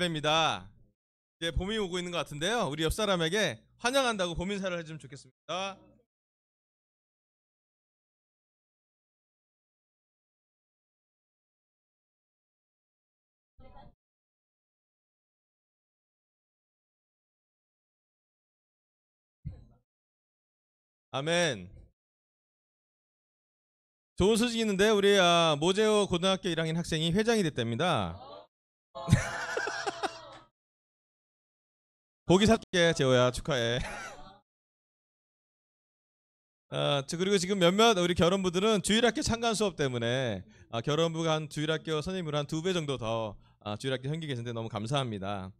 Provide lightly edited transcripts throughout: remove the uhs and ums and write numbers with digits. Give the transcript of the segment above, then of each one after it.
입니다. 이제 봄이 오고 있는 것 같은데요. 우리 옆 사람에게 환영한다고 봄 인사를 해주면 좋겠습니다. 아멘. 좋은 소식이 있는데 우리 모제오 고등학교 1학년 학생이 회장이 됐답니다. 고기 살게 재호야, 축하해. 그리고 지금 몇몇 우리 결혼부들은 주일학교 참관 수업 때문에 결혼부가 한 주일학교 선생님으로 한 2배 정도 더 주일학교 현기 계신데 너무 감사합니다.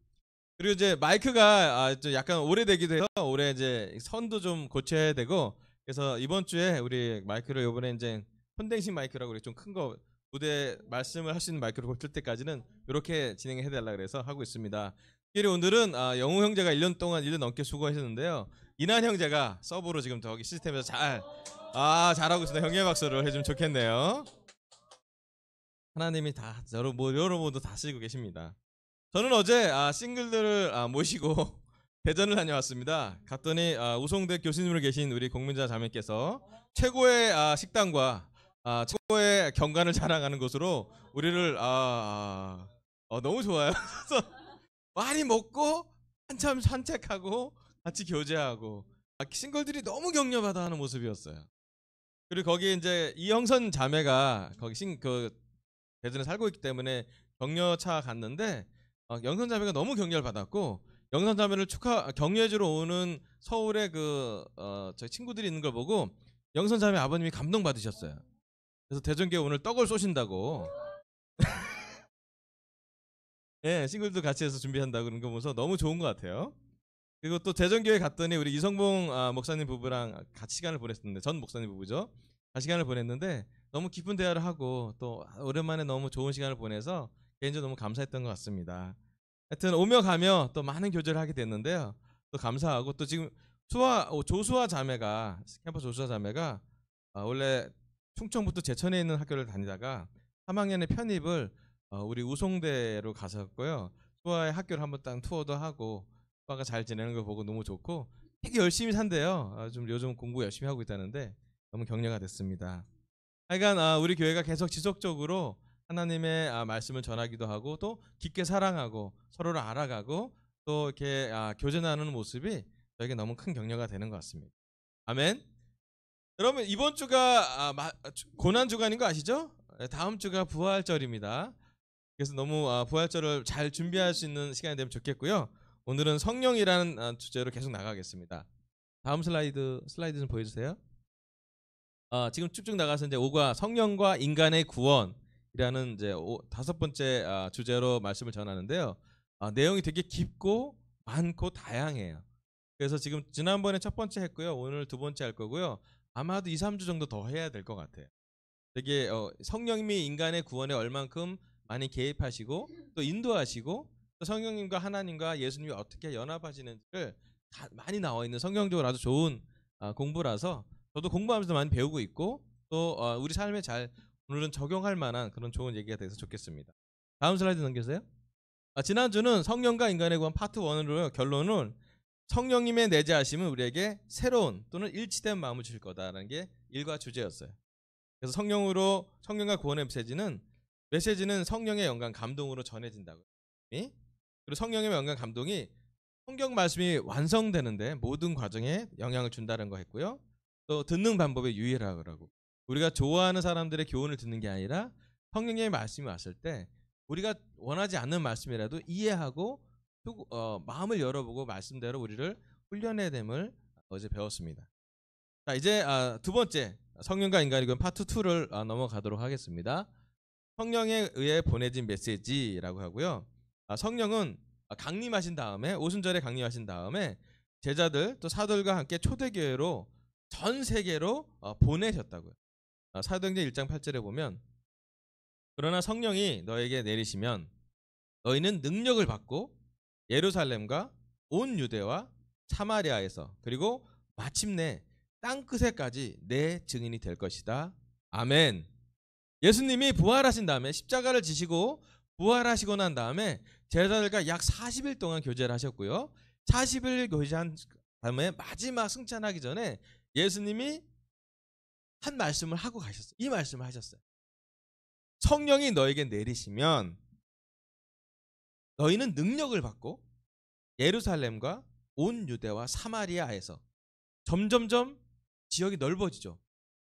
그리고 이제 마이크가 좀 약간 오래되기도 해서 올해 이제 선도 좀 고쳐야 되고, 그래서 이번 주에 우리 마이크를 이번에 이제 콘덴싱 마이크라고 우리 좀 큰 거 무대 말씀을 할 수 있는 마이크로 고칠 때까지는 이렇게 진행해 달라 그래서 하고 있습니다. 특히 오늘은 영우 형제가 1년 동안 1년 넘게 수고하셨는데요. 이난 형제가 서브로 지금 저기 시스템에서 잘하고 있습니다. 형제 박수를 해주면 좋겠네요. 하나님이 다 여러 모두 다 쓰고 계십니다. 저는 어제 싱글들을 모시고 대전을 다녀왔습니다. 갔더니 우송대 교수님으로 계신 우리 공민자 자매께서 최고의 식당과 최고의 경관을 자랑하는 곳으로 우리를 너무 좋아요. 그래서 많이 먹고 한참 산책하고 같이 교제하고 싱글들이 너무 격려받아하는 모습이었어요. 그리고 거기에 이제 이형선 자매가 거기 대전에 살고 있기 때문에 격려차 갔는데 영선 자매가 너무 격려를 받았고, 영선 자매를 격려해주러 오는 서울의 저희 친구들이 있는 걸 보고 영선 자매 아버님이 감동받으셨어요. 그래서 대전교회 오늘 떡을 쏘신다고. 예, 싱글도 같이 해서 준비한다고 그런 거 보면서 너무 좋은 것 같아요. 그리고 또 대전교회 갔더니 우리 이성봉 목사님 부부랑 같이 시간을 보냈었는데, 전 목사님 부부죠. 같이 시간을 보냈는데 너무 깊은 대화를 하고 또 오랜만에 너무 좋은 시간을 보내서 개인적으로 너무 감사했던 것 같습니다. 하여튼 오며 가며 또 많은 교제를 하게 됐는데요. 또 감사하고, 또 지금 조수아 자매가 캠퍼스 조수아 자매가 원래 충청북도 제천에 있는 학교를 다니다가 3학년에 편입을 우리 우송대로 갔었고요. 수아의 학교를 한번 딱 투어도 하고 수아가 잘 지내는 걸 보고 너무 좋고 되게 열심히 산대요. 좀 요즘 공부 열심히 하고 있다는데 너무 격려가 됐습니다. 하여간 우리 교회가 계속 지속적으로 하나님의 말씀을 전하기도 하고 또 깊게 사랑하고 서로를 알아가고 또 이렇게 교제 나누는 모습이 저에게 너무 큰 격려가 되는 것 같습니다. 아멘. 여러분, 이번 주가 고난 주간인 거 아시죠? 다음 주가 부활절입니다. 그래서 너무 부활절을 잘 준비할 수 있는 시간이 되면 좋겠고요. 오늘은 성령이라는 주제로 계속 나가겠습니다. 다음 슬라이드 좀 보여주세요. 지금 쭉쭉 나가서 이제 5가 성령과 인간의 구원이라는 이제 5번째 주제로 말씀을 전하는데요. 내용이 되게 깊고 많고 다양해요. 그래서 지금 지난번에 첫 번째 했고요. 오늘 두 번째 할 거고요. 아마도 2, 3주 정도 더 해야 될 것 같아요. 되게 성령님이 인간의 구원에 얼만큼 많이 개입하시고 또 인도하시고 또 성령님과 하나님과 예수님이 어떻게 연합하시는지를 다 많이 나와 있는 성경적으로 아주 좋은 공부라서 저도 공부하면서 많이 배우고 있고 또 우리 삶에 잘 오늘은 적용할 만한 그런 좋은 얘기가 돼서 좋겠습니다. 다음 슬라이드 넘겨주세요. 지난주는 성령과 인간의 구원 파트 1으로 결론은 성령님의 내재하심은 우리에게 새로운 또는 일치된 마음을 주실 거다라는 게 일과 주제였어요. 그래서 성령과 구원의 메시지는 성령의 영감 감동으로 전해진다고. 그리고 성령의 영감 감동이 성경 말씀이 완성되는데 모든 과정에 영향을 준다는 거 했고요. 또 듣는 방법에 유의하라고. 우리가 좋아하는 사람들의 교훈을 듣는 게 아니라 성령의 말씀이 왔을 때 우리가 원하지 않는 말씀이라도 이해하고 마음을 열어보고 말씀대로 우리를 훈련해야 됨을 어제 배웠습니다. 자, 이제 두 번째 성령과 인간의 구원 파트 2를 넘어가도록 하겠습니다. 성령에 의해 보내진 메시지라고 하고요. 성령은 강림하신 다음에 오순절에 강림하신 다음에 제자들 또 사도들과 함께 초대교회로 전 세계로 보내셨다고요. 사도행전 1장 8절에 보면 그러나 성령이 너에게 내리시면 너희는 능력을 받고 예루살렘과 온 유대와 사마리아에서 그리고 마침내 땅끝에까지 내 증인이 될 것이다. 아멘. 예수님이 부활하신 다음에 십자가를 지시고 부활하시고 난 다음에 제자들과 약 40일 동안 교제를 하셨고요. 40일 교제한 다음에 마지막 승천하기 전에 예수님이 한 말씀을 하고 가셨어요. 이 말씀을 하셨어요. 성령이 너에게 내리시면 너희는 능력을 받고 예루살렘과 온 유대와 사마리아에서 점점점 지역이 넓어지죠.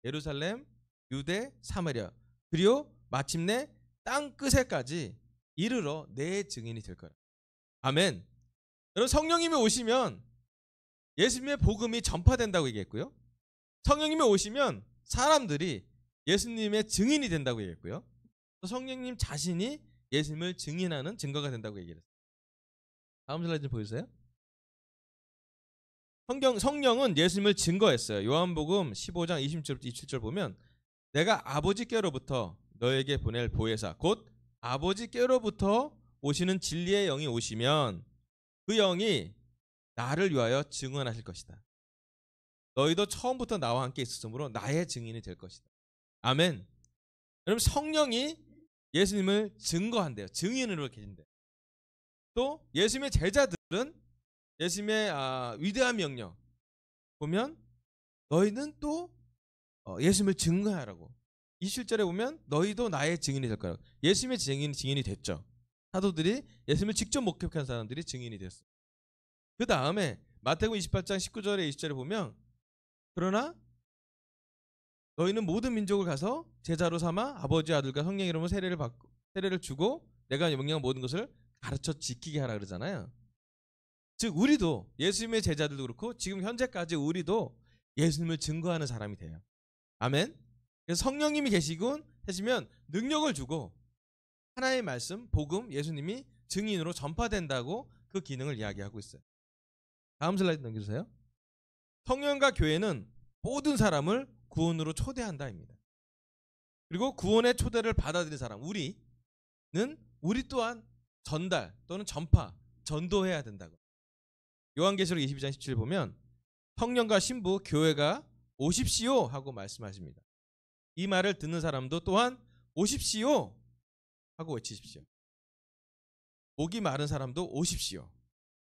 예루살렘, 유대, 사마리아, 그리고 마침내 땅 끝에까지 이르러 내 증인이 될 거라. 아멘. 여러분, 성령님이 오시면 예수님의 복음이 전파된다고 얘기했고요. 성령님이 오시면 사람들이 예수님의 증인이 된다고 얘기했고요. 성령님 자신이 예수님을 증인하는 증거가 된다고 얘기했어요. 다음 슬라이드 좀 보여주세요. 성령은 예수님을 증거했어요. 요한복음 15장 26절부터 27절 보면 내가 아버지께로부터 너에게 보낼 보혜사 곧 아버지께로부터 오시는 진리의 영이 오시면 그 영이 나를 위하여 증언하실 것이다. 너희도 처음부터 나와 함께 있었으므로 나의 증인이 될 것이다. 아멘. 여러분, 성령이 예수님을 증거한대요. 증인으로 계신대요. 또 예수님의 제자들은 예수님의 위대한 명령 보면 너희는 또 예수님을 증거하라고. 27절에 보면 너희도 나의 증인이 될 거라고. 예수님의 증인이 됐죠. 사도들이 예수님을 직접 목격한 사람들이 증인이 됐어요. 그 다음에 마태복음 28장 19절에 20절에 보면 그러나 너희는 모든 민족을 가서 제자로 삼아 아버지 아들과 성령 이름으로 세례를 주고 내가 명령한 모든 것을 가르쳐 지키게 하라 그러잖아요. 즉 우리도 예수님의 제자들도 그렇고 지금 현재까지 우리도 예수님을 증거하는 사람이 돼요. 아멘. 그래서 성령님이 계시면 능력을 주고 하나님의 말씀, 복음, 예수님이 증인으로 전파된다고 그 기능을 이야기하고 있어요. 다음 슬라이드 넘겨주세요. 성령과 교회는 모든 사람을 구원으로 초대한다입니다. 그리고 구원의 초대를 받아들인 사람 우리 또한 전달 또는 전도해야 된다고. 요한계시록 22장 17 보면 성령과 신부 교회가 오십시오 하고 말씀하십니다. 이 말을 듣는 사람도 또한 오십시오 하고 외치십시오. 목이 마른 사람도 오십시오.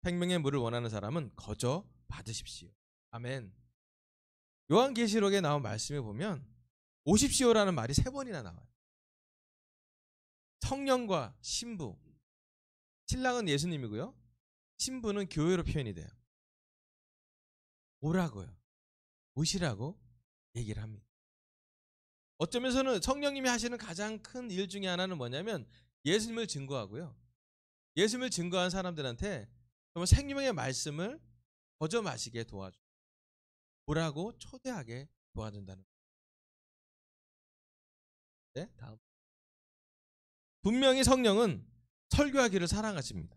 생명의 물을 원하는 사람은 거저 받으십시오. 아멘. 요한계시록에 나온 말씀에 보면 오십시오라는 말이 3번이나 나와요. 성령과 신부, 신랑은 예수님이고요. 신부는 교회로 표현이 돼요. 오라고요. 오시라고 얘기를 합니다. 어쩌면서는 성령님이 하시는 가장 큰 일 중에 하나는 뭐냐면 예수님을 증거하고요. 예수님을 증거한 사람들한테 정말 생명의 말씀을 거저 마시게 도와줘. 오라고 초대하게 도와준다는 거예요. 네, 다음. 분명히 성령은 설교하기를 사랑하십니다.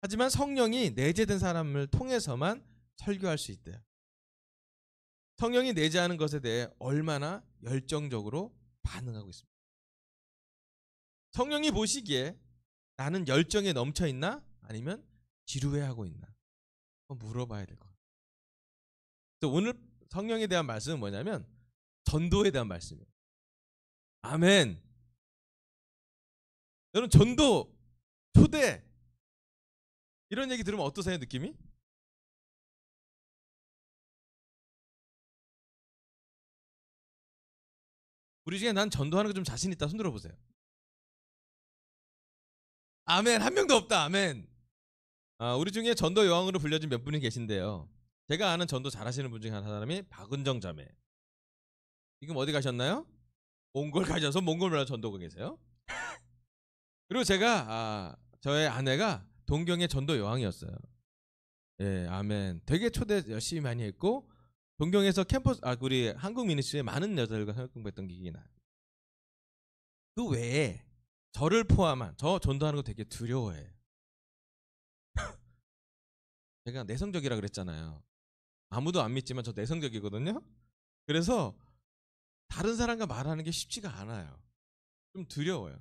하지만 성령이 내재된 사람을 통해서만 설교할 수 있대요. 성령이 내재하는 것에 대해 얼마나 열정적으로 반응하고 있습니다. 성령이 보시기에 나는 열정에 넘쳐 있나? 아니면 지루해하고 있나? 한번 물어봐야 될 것 같아요. 오늘 성령에 대한 말씀은 뭐냐면 전도에 대한 말씀이에요. 아멘. 여러분, 전도, 초대 이런 얘기 들으면 어떠세요, 느낌이? 우리 중에 난 전도하는 거 좀 자신 있다 손 들어보세요. 아멘. 한 명도 없다. 아멘. 우리 중에 전도 여왕으로 불려진 몇 분이 계신데요. 제가 아는 전도 잘하시는 분 중에 한 사람이 박은정 자매. 지금 어디 가셨나요? 몽골 가셔서 몽골 나라 전도가 계세요. 그리고 제가 저의 아내가 동경의 전도 여왕이었어요. 예, 아멘. 되게 초대 열심히 많이 했고 동경에서 캠퍼스 우리 한국 미니스트리에 많은 여자들과 사역 공부했던 기억이 나요. 그 외에 저를 포함한 저 전도하는 거 되게 두려워해요. 제가 내성적이라 그랬잖아요. 아무도 안 믿지만 저 내성적이거든요. 그래서 다른 사람과 말하는 게 쉽지가 않아요. 좀 두려워요.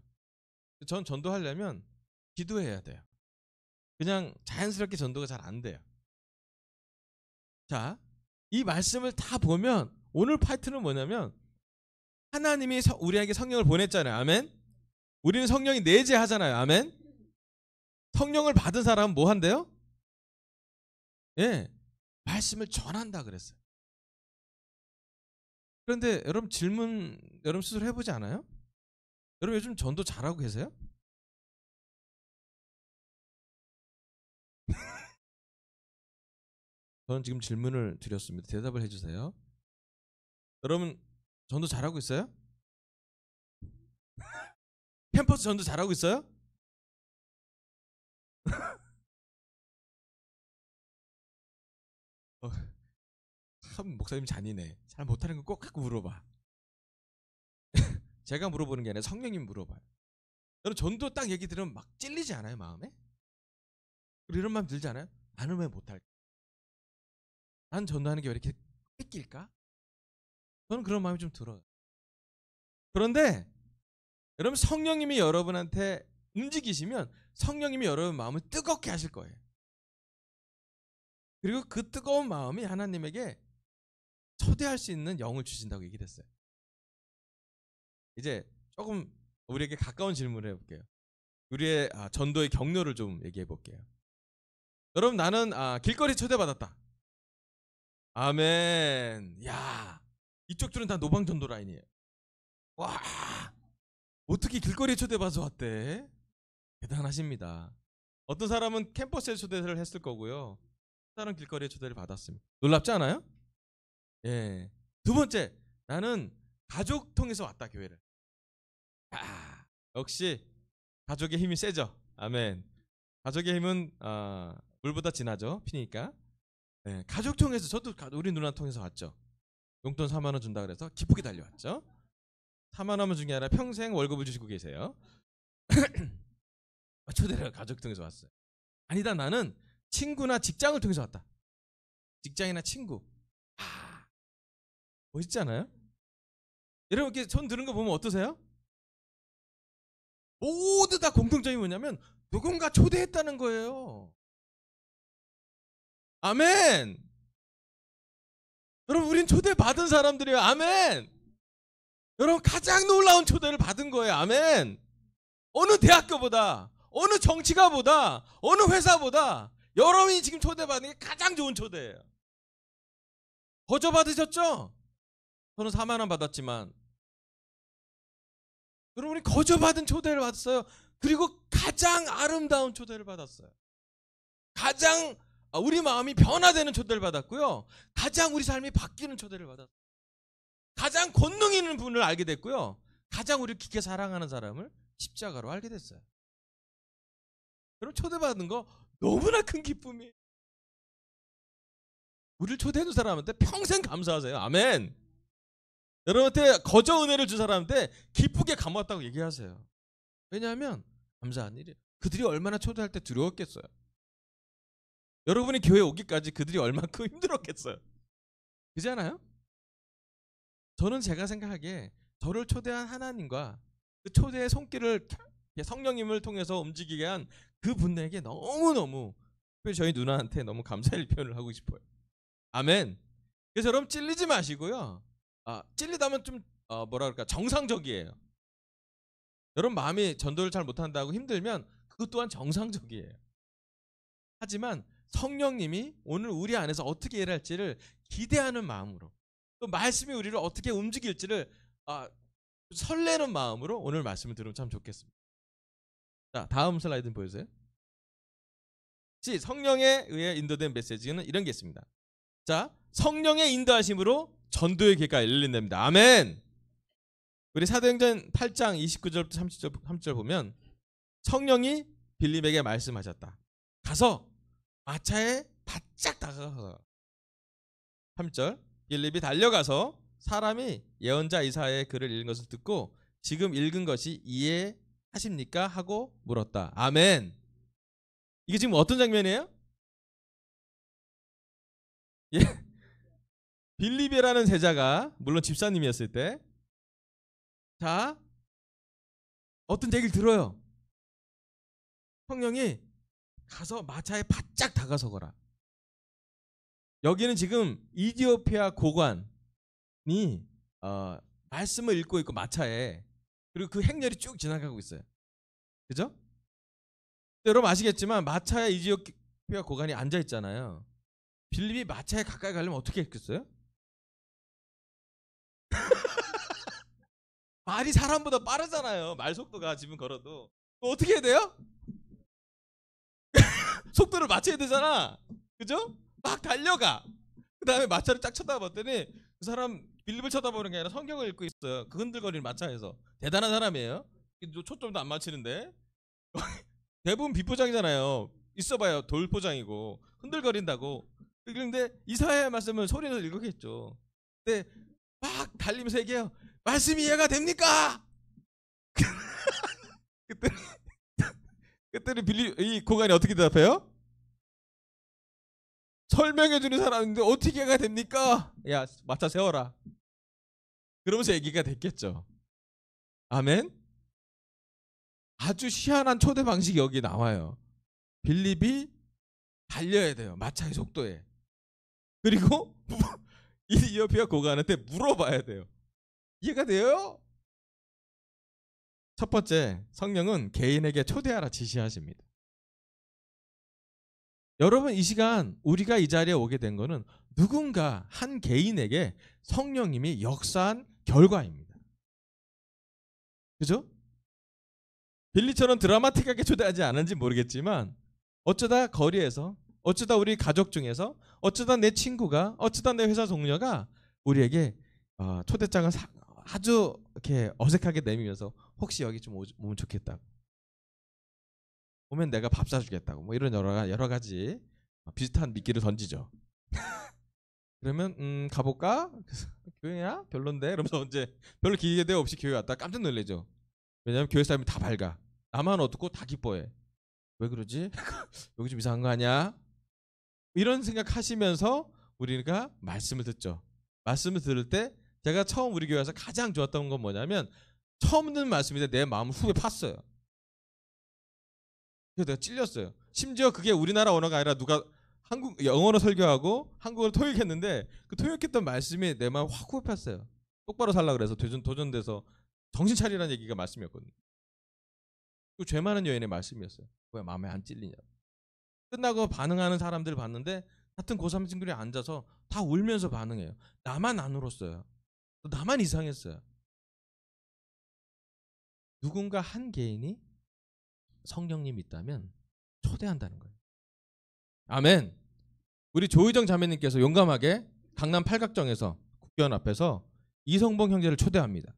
전 전도하려면 기도해야 돼요. 그냥 자연스럽게 전도가 잘 안 돼요. 자, 이 말씀을 다 보면 오늘 파트는 뭐냐면 하나님이 우리에게 성령을 보냈잖아요. 아멘. 우리는 성령이 내재하잖아요. 아멘. 성령을 받은 사람은 뭐 한대요? 예, 말씀을 전한다 그랬어요. 그런데 여러분 질문 여러분 스스로 해보지 않아요? 여러분 요즘 전도 잘하고 계세요? 저는 지금 질문을 드렸습니다. 대답을 해주세요. 여러분 전도 잘하고 있어요? 캠퍼스 전도 잘하고 있어요? 어, 참 목사님 잔인해. 잘 못하는 거 꼭 갖고 물어봐. 제가 물어보는 게 아니라 성령님 물어봐요. 여러분 전도 딱 얘기 들으면 막 찔리지 않아요 마음에? 이런 마음 들지 않아요? 나는 왜 못할까? 난 전도하는 게 왜 이렇게 뺏길까? 저는 그런 마음이 좀 들어요. 그런데 여러분 성령님이 여러분한테 움직이시면 성령님이 여러분 마음을 뜨겁게 하실 거예요. 그리고 그 뜨거운 마음이 하나님에게 초대할 수 있는 영을 주신다고 얘기했어요. 이제 조금 우리에게 가까운 질문을 해볼게요. 우리의 전도의 경로를 좀 얘기해 볼게요. 여러분 나는 길거리 초대받았다. 아멘. 야, 이쪽 줄은 다 노방전도 라인이에요. 와, 어떻게 길거리에 초대받아서 왔대? 대단하십니다. 어떤 사람은 캠퍼스에 초대를 했을 거고요. 다른 길거리에 초대를 받았습니다. 놀랍지 않아요? 예. 두 번째, 나는 가족 통해서 왔다 교회를. 역시 가족의 힘이 세죠. 아멘. 가족의 힘은 물보다 진하죠. 피니까. 예, 가족 통해서 저도 우리 누나 통해서 왔죠. 용돈 4만 원 준다 그래서 기쁘게 달려왔죠. 4만 원만 준 게 아니라 평생 월급을 주시고 계세요. 초대를 가족 통해서 왔어요. 아니다 나는 친구나 직장을 통해서 왔다. 직장이나 친구. 멋있지 않아요? 여러분 이렇게 손 드는 거 보면 어떠세요? 모두 다 공통점이 뭐냐면 누군가 초대했다는 거예요. 아멘. 여러분 우린 초대받은 사람들이에요. 아멘. 여러분 가장 놀라운 초대를 받은 거예요. 아멘. 어느 대학교보다 어느 정치가보다 어느 회사보다 여러분이 지금 초대받는 게 가장 좋은 초대예요. 거저 받으셨죠? 저는 4만 원 받았지만 여러분이 거저 받은 초대를 받았어요. 그리고 가장 아름다운 초대를 받았어요. 가장 우리 마음이 변화되는 초대를 받았고요. 가장 우리 삶이 바뀌는 초대를 받았어요. 가장 권능 있는 분을 알게 됐고요. 가장 우리를 깊게 사랑하는 사람을 십자가로 알게 됐어요. 그럼 초대받는 거 너무나 큰 기쁨이에요. 우리를 초대해준 사람한테 평생 감사하세요. 아멘. 여러분한테 거저 은혜를 준 사람한테 기쁘게 감았다고 얘기하세요. 왜냐하면 감사한 일이에요. 그들이 얼마나 초대할 때 두려웠겠어요. 여러분이 교회 오기까지 그들이 얼마큼 힘들었겠어요. 그렇지 않아요? 저는 제가 생각하기에 저를 초대한 하나님과 그 초대의 손길을 성령님을 통해서 움직이게 한 그 분에게 너무너무 특별히 저희 누나한테 너무 감사의 표현을 하고 싶어요. 아멘. 그래서 여러분 찔리지 마시고요. 찔리다면 좀 뭐라 그럴까 정상적이에요. 여러분 마음이 전도를 잘 못한다고 힘들면 그것 또한 정상적이에요. 하지만 성령님이 오늘 우리 안에서 어떻게 일할지를 기대하는 마음으로 또 말씀이 우리를 어떻게 움직일지를 설레는 마음으로 오늘 말씀을 들으면 참 좋겠습니다. 자, 다음 슬라이드 보여주세요. 성령에 의해 인도된 메시지는 이런 게 있습니다. 자, 성령의 인도하심으로 전도의 길가 열린답니다. 아멘. 우리 사도행전 8장 29절부터 30절 보면 성령이 빌립에게 말씀하셨다. 가서 마차에 바짝 다가가서 3절 빌립이 달려가서 사람이 예언자 이사야의 글을 읽은 것을 듣고 지금 읽은 것이 이해하십니까? 하고 물었다. 아멘. 이게 지금 어떤 장면이에요? 예. 빌립이라는 제자가 물론 집사님이었을 때 자, 어떤 얘기를 들어요. 성령이 가서 마차에 바짝 다가서거라. 여기는 지금 이디오피아 고관이 말씀을 읽고 있고 마차에 그리고 그 행렬이 쭉 지나가고 있어요. 그죠? 여러분 아시겠지만 마차에 이디오피아 고관이 앉아 있잖아요. 빌립이 마차에 가까이 가려면 어떻게 했겠어요? 말이 사람보다 빠르잖아요. 말 속도가 지금 걸어도. 어떻게 해야 돼요? 속도를 맞춰야 되잖아. 그죠? 막 달려가. 그 다음에 마차를 쫙 쳐다봤더니 그 사람 빌립을 쳐다보는 게 아니라 성경을 읽고 있어요. 그 흔들거리는 마차에서. 대단한 사람이에요. 초점도 안 맞추는데. 대부분 비포장이잖아요. 있어봐요. 돌포장이고 흔들거린다고. 그런데 이사야의 말씀을 소리내서 읽었겠죠. 근데 막 달리면서 얘기해요. 말씀이 이해가 됩니까? 그때는 이 고관이 어떻게 대답해요? 설명해주는 사람인데 어떻게 해가 됩니까? 야, 마차 세워라. 그러면서 얘기가 됐겠죠. 아멘. 아주 희한한 초대 방식이 여기 나와요. 빌립이 달려야 돼요. 마차의 속도에. 그리고 이디오피아 고관한테 물어봐야 돼요. 이해가 돼요? 첫 번째, 성령은 개인에게 초대하라 지시하십니다. 여러분, 이 시간 우리가 이 자리에 오게 된 거는 누군가 한 개인에게 성령님이 역사한 결과입니다. 그죠? 빌리처럼 드라마틱하게 초대하지 않은지 모르겠지만 어쩌다 거리에서, 어쩌다 우리 가족 중에서, 어쩌다 내 친구가, 어쩌다 내 회사 동료가 우리에게 초대장을 아주 이렇게 어색하게 내밀면서 혹시 여기 좀 오면 좋겠다고, 오면 내가 밥 사주겠다고, 뭐 이런 여러 가지 비슷한 미끼를 던지죠. 그러면 가볼까? 교회야? 별론데? 이러면서 이제 별로 기대 없이 교회 왔다 깜짝 놀래죠. 왜냐면 교회 사람이 다 밝아. 나만 어둡고 다 기뻐해. 왜 그러지? 여기 좀 이상한 거 아니야? 이런 생각하시면서 우리가 말씀을 듣죠. 말씀을 들을 때 제가 처음 우리 교회에서 가장 좋았던 건 뭐냐면 처음 듣는 말씀인데 내 마음을 후에 팠어요. 그래서 내가 찔렸어요. 심지어 그게 우리나라 언어가 아니라 누가 영어로 설교하고 한국어로 토익했는데 그 토익했던 말씀이 내 마음을 확 후에 팠어요. 똑바로 살라 그래서 도전돼서 정신 차리라는 얘기가 말씀이었거든요. 그 죄 많은 여인의 말씀이었어요. 왜 마음에 안 찔리냐. 끝나고 반응하는 사람들 봤는데 같은 고3 친구들이 앉아서 다 울면서 반응해요. 나만 안 울었어요. 나만 이상했어요. 누군가 한 개인이 성령님이 있다면 초대한다는 거예요. 아멘. 우리 조희정 자매님께서 용감하게 강남 팔각정에서 국회의원 앞에서 이성봉 형제를 초대합니다.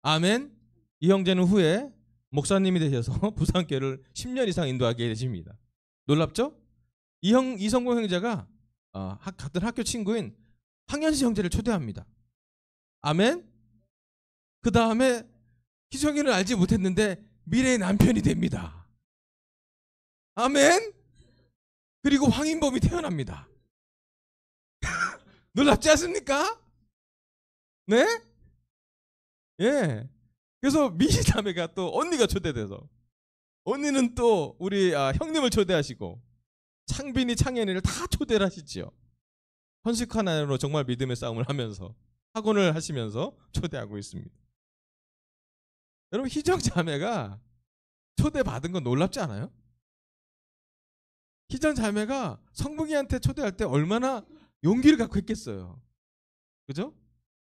아멘. 이 형제는 후에 목사님이 되셔서 부산교회를 10년 이상 인도하게 되십니다. 놀랍죠? 이성봉 형제가 같은 학교 친구인 황현시 형제를 초대합니다. 아멘. 그 다음에 희정이는 알지 못했는데 미래의 남편이 됩니다. 아멘. 그리고 황인범이 태어납니다. 놀랍지 않습니까? 네? 예. 그래서 미희 자매가 또 언니가 초대돼서 언니는 또 우리 형님을 초대하시고 창빈이 창현이를 다 초대를 하시지요. 헌식한 안으로 정말 믿음의 싸움을 하면서 학원을 하시면서 초대하고 있습니다. 여러분, 희정 자매가 초대받은 건 놀랍지 않아요? 희정 자매가 성봉이한테 초대할 때 얼마나 용기를 갖고 했겠어요. 그죠?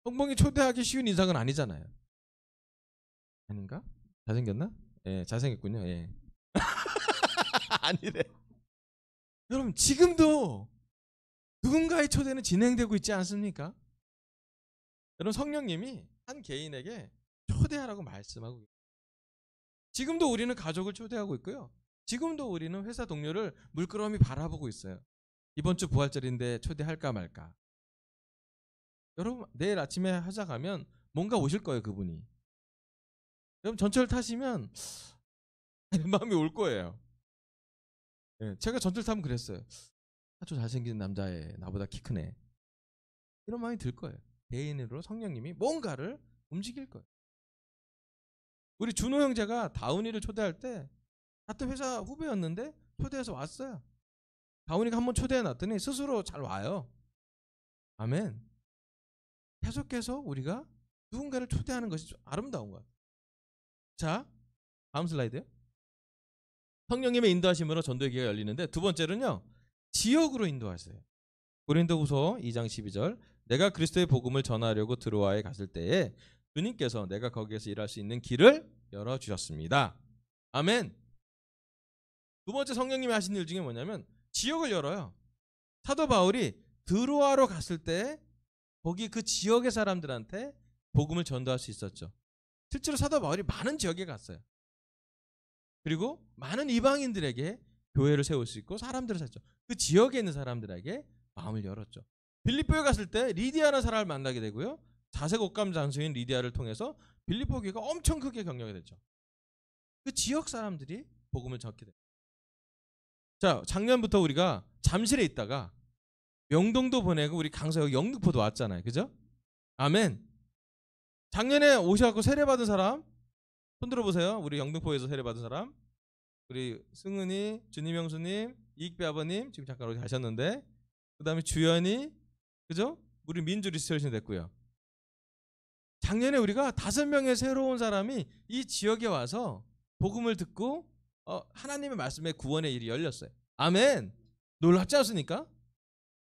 성봉이 초대하기 쉬운 인상은 아니잖아요. 아닌가? 잘생겼나? 예, 잘생겼군요. 예. 아니래. 여러분, 지금도 누군가의 초대는 진행되고 있지 않습니까? 여러분, 성령님이 한 개인에게 초대하라고 말씀하고 있어요. 지금도 우리는 가족을 초대하고 있고요. 지금도 우리는 회사 동료를 물끄러미 바라보고 있어요. 이번 주 부활절인데 초대할까 말까. 여러분, 내일 아침에 하자 가면 뭔가 오실 거예요, 그분이. 여러분, 전철 타시면 이런 마음이 올 거예요. 네, 제가 전철 타면 그랬어요. 아주 잘생긴 남자애, 나보다 키 크네. 이런 마음이 들 거예요. 개인으로 성령님이 뭔가를 움직일 거예요. 우리 준호 형제가 다운이를 초대할 때 같은 회사 후배였는데 초대해서 왔어요. 다운이가 한번 초대해 놨더니 스스로 잘 와요. 아멘. 계속해서 우리가 누군가를 초대하는 것이 좀 아름다운 것 같아요. 자, 다음 슬라이드요. 성령님의 인도하심으로 전도의 기회가 열리는데, 두 번째는요, 지역으로 인도하세요. 고린도후서 2장 12절, 내가 그리스도의 복음을 전하려고 드로아에 갔을 때에 주님께서 내가 거기에서 일할 수 있는 길을 열어주셨습니다. 아멘. 두 번째 성령님이 하신 일 중에 뭐냐면 지역을 열어요. 사도 바울이 드로아로 갔을 때 거기 그 지역의 사람들한테 복음을 전도할 수 있었죠. 실제로 사도 바울이 많은 지역에 갔어요. 그리고 많은 이방인들에게 교회를 세울 수 있고 사람들을 살죠. 그 지역에 있는 사람들에게 마음을 열었죠. 빌립보에 갔을 때 리디아라는 사람을 만나게 되고요. 자색 옷감 장수인 리디아를 통해서 빌립보 교회가 엄청 크게 경력이 됐죠. 그 지역 사람들이 복음을 전하게 돼요. 자, 작년부터 우리가 잠실에 있다가 명동도 보내고 우리 강서역 영등포도 왔잖아요. 그죠? 아멘. 작년에 오셔갖고 세례받은 사람 손 들어보세요. 우리 영등포에서 세례받은 사람. 우리 승은이, 주님 형수님, 이익배 아버님 지금 잠깐 어디 가셨는데, 그 다음에 주연이, 그죠? 우리 민주 리스터리션 됐고요. 작년에 우리가 5명의 새로운 사람이 이 지역에 와서 복음을 듣고 하나님의 말씀에 구원의 일이 열렸어요. 아멘. 놀랍지 않습니까?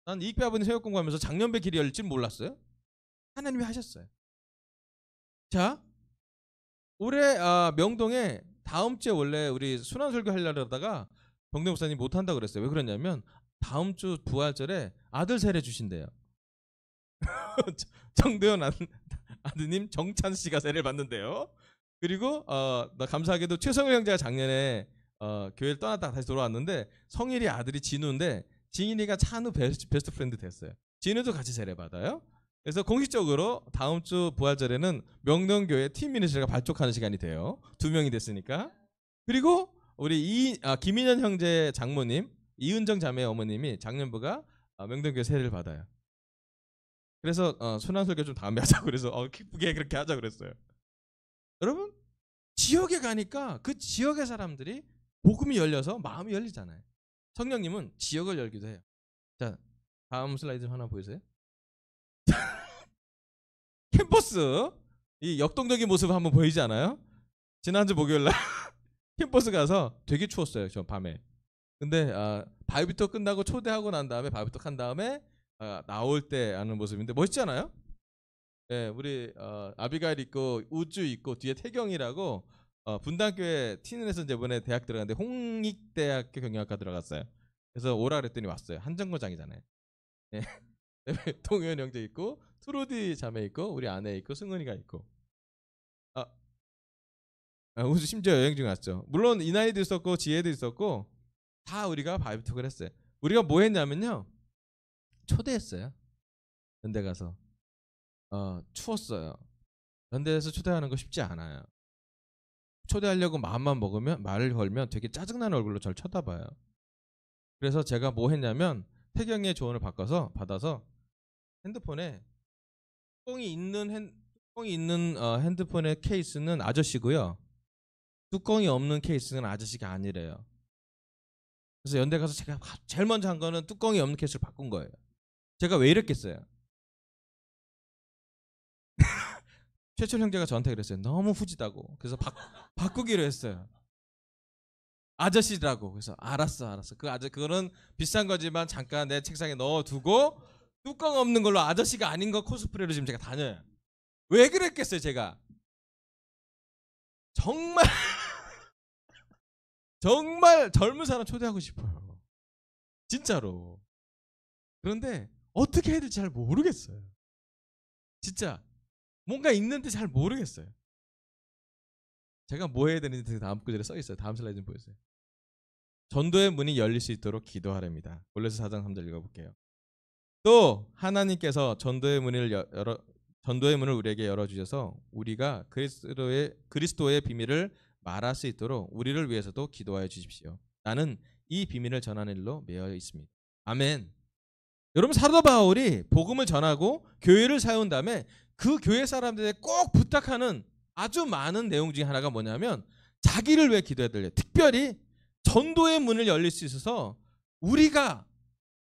난 이익배 아버님 새벽 공부하면서 작년배 길이 열릴 줄 몰랐어요. 하나님이 하셨어요. 자, 올해 명동에 다음 주에 원래 우리 순환설교 하려고 하다가 정대 목사님 못한다 그랬어요. 왜 그러냐면 다음 주 부활절에 아들 세례 주신대요. 정대현 아드님 정찬 씨가 세례를 받는데요. 그리고 나 감사하게도 최성일 형제가 작년에 교회를 떠났다가 다시 돌아왔는데, 성일이 아들이 진우인데 진이가 찬우 베스트 프렌드 됐어요. 진우도 같이 세례 받아요. 그래서 공식적으로 다음 주 부활절에는 명동교회 팀 미니스트리가 발족하는 시간이 돼요. 2명이 됐으니까. 그리고 우리 김인현 형제 장모님, 이은정 자매 어머님이 작년부가 명동교회 세례를 받아요. 그래서 순환설교 좀 다음에 하자고 그래서 기쁘게 그렇게 하자 그랬어요. 여러분, 지역에 가니까 그 지역의 사람들이 복음이 열려서 마음이 열리잖아요. 성령님은 지역을 열기도 해요. 자, 다음 슬라이드 좀 하나 보여주세요. 캠퍼스, 이 역동적인 모습을 한번 보이지 않아요? 지난주 목요일날 캠퍼스 가서 되게 추웠어요. 저 밤에. 근데 바이비터 끝나고 초대하고 난 다음에 바이비터 한 다음에 나올 때 하는 모습인데 멋있지 않아요? 네, 우리 아비가일 있고 우주 있고 뒤에 태경이라고 분당교회 티는에서 이번에 대학 들어갔는데 홍익대학교 경영학과 들어갔어요. 그래서 오라 그랬더니 왔어요. 한정거장이잖아요. 네. 동현 형제 있고 트루디 자매 있고 우리 아내 있고 승은이가 있고 우주 심지어 여행 중에 왔죠. 물론 이나이도 있었고 지혜도 있었고 다 우리가 바이브톡을 했어요. 우리가 뭐 했냐면요, 초대했어요. 연대 가서 추웠어요. 연대에서 초대하는 거 쉽지 않아요. 초대하려고 마음만 먹으면 말을 걸면 되게 짜증나는 얼굴로 저를 쳐다봐요. 그래서 제가 뭐 했냐면 태경의 조언을 받아서 핸드폰에 뚜껑이 있는 핸드폰의 케이스는 아저씨고요. 뚜껑이 없는 케이스는 아저씨가 아니래요. 그래서 연대 가서 제가 제일 먼저 한 거는 뚜껑이 없는 케이스를 바꾼 거예요. 제가 왜 이랬겠어요? 최철 형제가 저한테 그랬어요. 너무 후지다고. 그래서 바꾸기로 했어요. 아저씨라고. 그래서 알았어. 그거는 비싼 거지만 잠깐 내 책상에 넣어두고 뚜껑 없는 걸로 아저씨가 아닌 거 코스프레로 지금 제가 다녀요. 왜 그랬겠어요, 제가? 정말 정말 젊은 사람 초대하고 싶어요. 진짜로. 그런데 어떻게 해야 될지 잘 모르겠어요. 진짜 뭔가 있는데 잘 모르겠어요. 제가 뭐 해야 되는지 다음 구절에 써 있어요. 다음 슬라이드 좀 보여주세요. 전도의 문이 열릴 수 있도록 기도하랍니다. 골로새 4장 3절 읽어볼게요. 또 하나님께서 전도의 문을 우리에게 열어주셔서 우리가 그리스도의 비밀을 말할 수 있도록 우리를 위해서도 기도하여 주십시오. 나는 이 비밀을 전하는 일로 매여 있습니다. 아멘. 여러분, 사도 바울이 복음을 전하고 교회를 세운 다음에 그 교회 사람들에게 꼭 부탁하는 아주 많은 내용 중에 하나가 뭐냐면 자기를 위해 기도해야 돼요. 특별히 전도의 문을 열릴 수 있어서 우리가